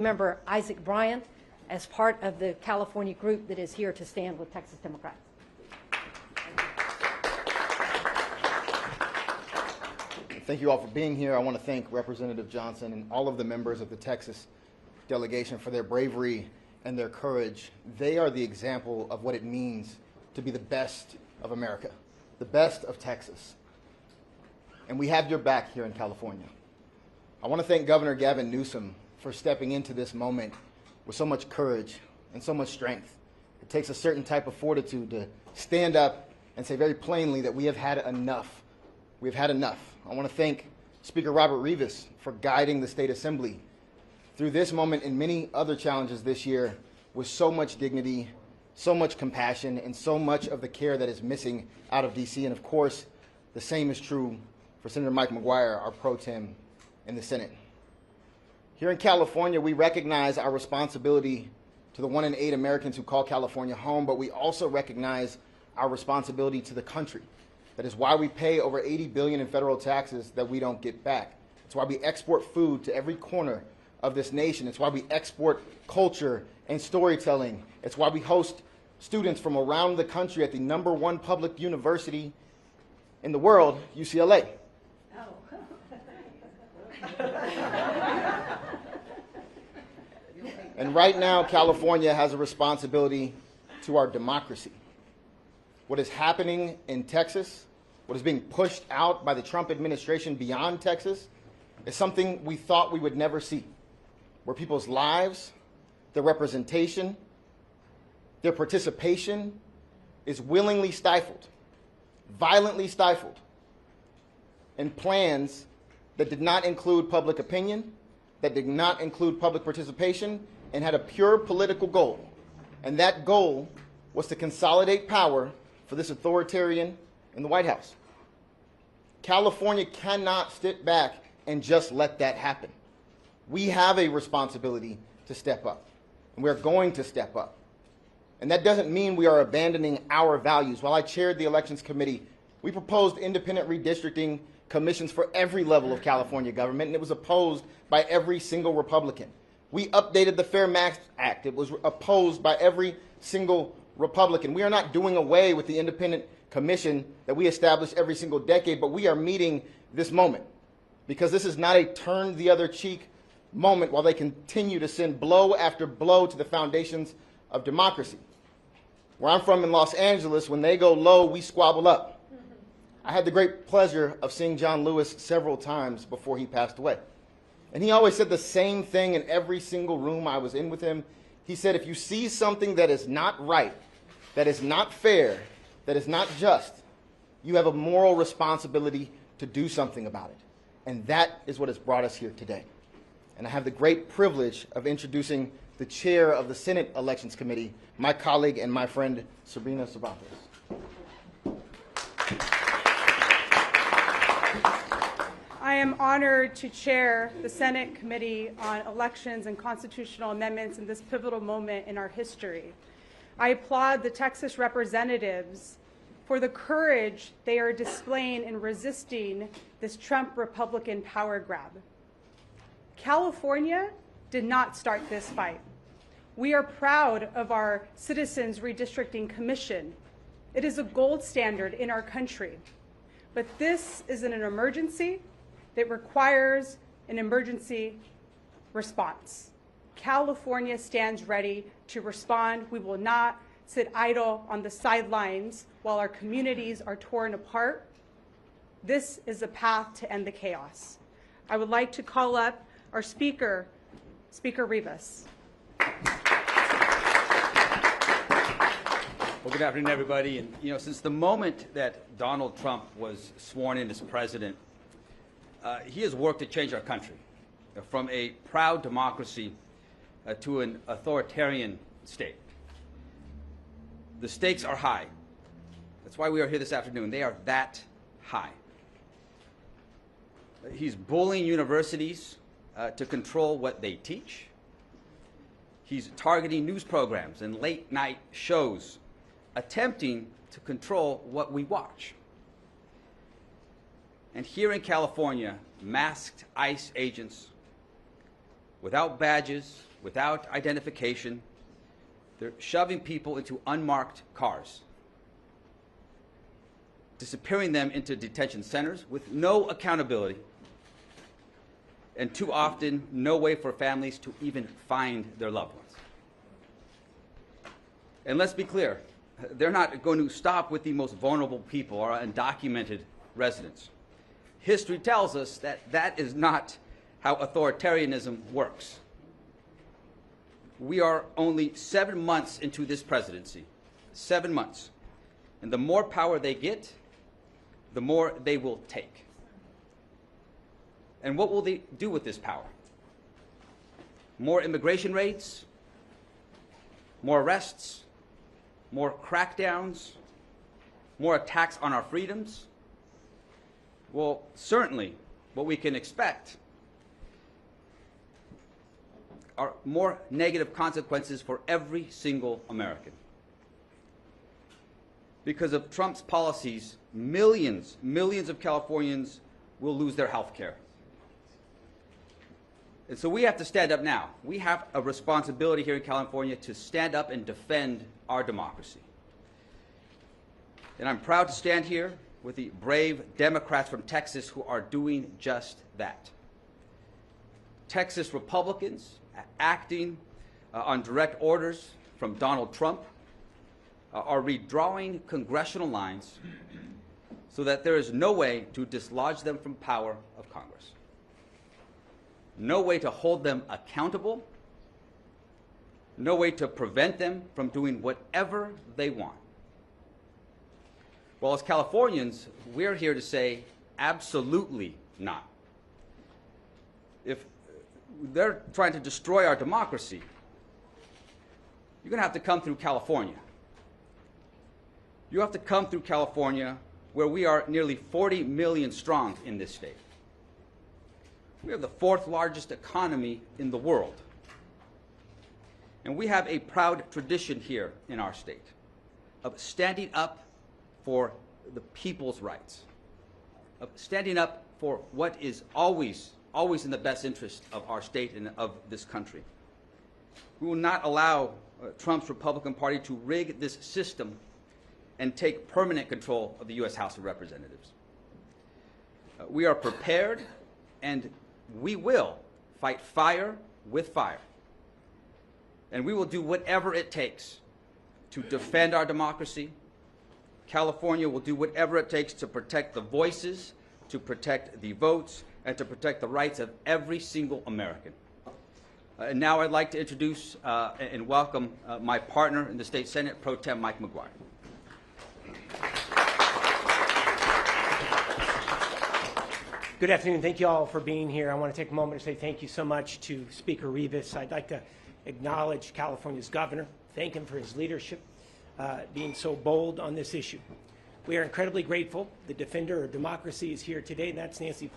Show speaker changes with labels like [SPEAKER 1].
[SPEAKER 1] Member Isaac Bryant as part of the California group that is here to stand with Texas Democrats.
[SPEAKER 2] Thank you all for being here. I want to thank Representative Johnson and all of the members of the Texas delegation for their bravery and their courage. They are the example of what it means to be the best of America, the best of Texas. And we have your back here in California. I want to thank Governor Gavin Newsom for stepping into this moment with so much courage and so much strength. It takes a certain type of fortitude to stand up and say very plainly that we have had enough. We've had enough. I want to thank Speaker Robert Rivas for guiding the State Assembly through this moment and many other challenges this year with so much dignity, so much compassion, and so much of the care that is missing out of D.C. And of course, the same is true for Senator Mike McGuire, our pro tem in the Senate. Here in California, we recognize our responsibility to the 1 in 8 Americans who call California home, but we also recognize our responsibility to the country. That is why we pay over $80 billion in federal taxes that we don't get back. It's why we export food to every corner of this nation. It's why we export culture and storytelling. It's why we host students from around the country at the #1 public university in the world, UCLA. And right now, California has a responsibility to our democracy. What is happening in Texas, what is being pushed out by the Trump administration beyond Texas, is something we thought we would never see, where people's lives, their representation, their participation is willingly stifled, violently stifled, in plans that did not include public opinion, that did not include public participation, and had a pure political goal. And that goal was to consolidate power for this authoritarian in the White House. California cannot sit back and just let that happen. We have a responsibility to step up, and we are going to step up. And that doesn't mean we are abandoning our values. While I chaired the Elections Committee, we proposed independent redistricting commissions for every level of California government, and it was opposed by every single Republican. We updated the Fair Max Act. It was opposed by every single Republican. We are not doing away with the independent commission that we establish every single decade, but we are meeting this moment because this is not a turn the other cheek moment while they continue to send blow after blow to the foundations of democracy. Where I'm from in Los Angeles, when they go low, we squabble up. I had the great pleasure of seeing John Lewis several times before he passed away. And he always said the same thing in every single room I was in with him. He said, if you see something that is not right, that is not fair, that is not just, you have a moral responsibility to do something about it. And that is what has brought us here today. And I have the great privilege of introducing the chair of the Senate Elections Committee, my colleague and my friend, Sabrina Cervantes.
[SPEAKER 3] I am honored to chair the Senate Committee on Elections and Constitutional Amendments in this pivotal moment in our history. I applaud the Texas representatives for the courage they are displaying in resisting this Trump Republican power grab. California did not start this fight. We are proud of our Citizens Redistricting Commission. It is a gold standard in our country. But this is an emergency that requires an emergency response. California stands ready to respond. We will not sit idle on the sidelines while our communities are torn apart. This is a path to end the chaos. I would like to call up our Speaker, Speaker Rivas.
[SPEAKER 4] Well, good afternoon, everybody. And since the moment that Donald Trump was sworn in as president, he has worked to change our country from a proud democracy to an authoritarian state. The stakes are high. That's why we are here this afternoon. They are that high. He's bullying universities to control what they teach. He's targeting news programs and late-night shows, attempting to control what we watch. And here in California, masked ICE agents without badges, without identification. They're shoving people into unmarked cars, disappearing them into detention centers with no accountability, and too often no way for families to even find their loved ones. And let's be clear, they're not going to stop with the most vulnerable people, our undocumented residents. History tells us that that is not how authoritarianism works. We are only 7 months into this presidency, 7 months. And the more power they get, the more they will take. And what will they do with this power? More immigration raids? More arrests? More crackdowns? More attacks on our freedoms? Well, certainly what we can expect are more negative consequences for every single American. Because of Trump's policies, millions of Californians will lose their health care. And so we have to stand up now. We have a responsibility here in California to stand up and defend our democracy. And I'm proud to stand here with the brave Democrats from Texas who are doing just that. Texas Republicans acting on direct orders from Donald Trump are redrawing congressional lines so that there is no way to dislodge them from power of Congress. No way to hold them accountable. No way to prevent them from doing whatever they want. Well, as Californians, we're here to say absolutely not. If they're trying to destroy our democracy, you're going to have to come through California. You have to come through California, where we are nearly 40 million strong in this state. We have the 4th largest economy in the world. And we have a proud tradition here in our state of standing up for the people's rights, of standing up for what is always in the best interest of our state and of this country. We will not allow Trump's Republican Party to rig this system and take permanent control of the U.S. House of Representatives. We are prepared, and we will fight fire with fire. And we will do whatever it takes to defend our democracy. California will do whatever it takes to protect the voices, to protect the votes, and to protect the rights of every single American. And now I'd like to introduce and welcome my partner in the State Senate, Pro Tem Mike McGuire.
[SPEAKER 5] Good afternoon. Thank you all for being here. I want to take a moment to say thank you so much to Speaker Rivas. I'd like to acknowledge California's governor, thank him for his leadership, being so bold on this issue. We are incredibly grateful. The defender of democracy is here today, and that's Nancy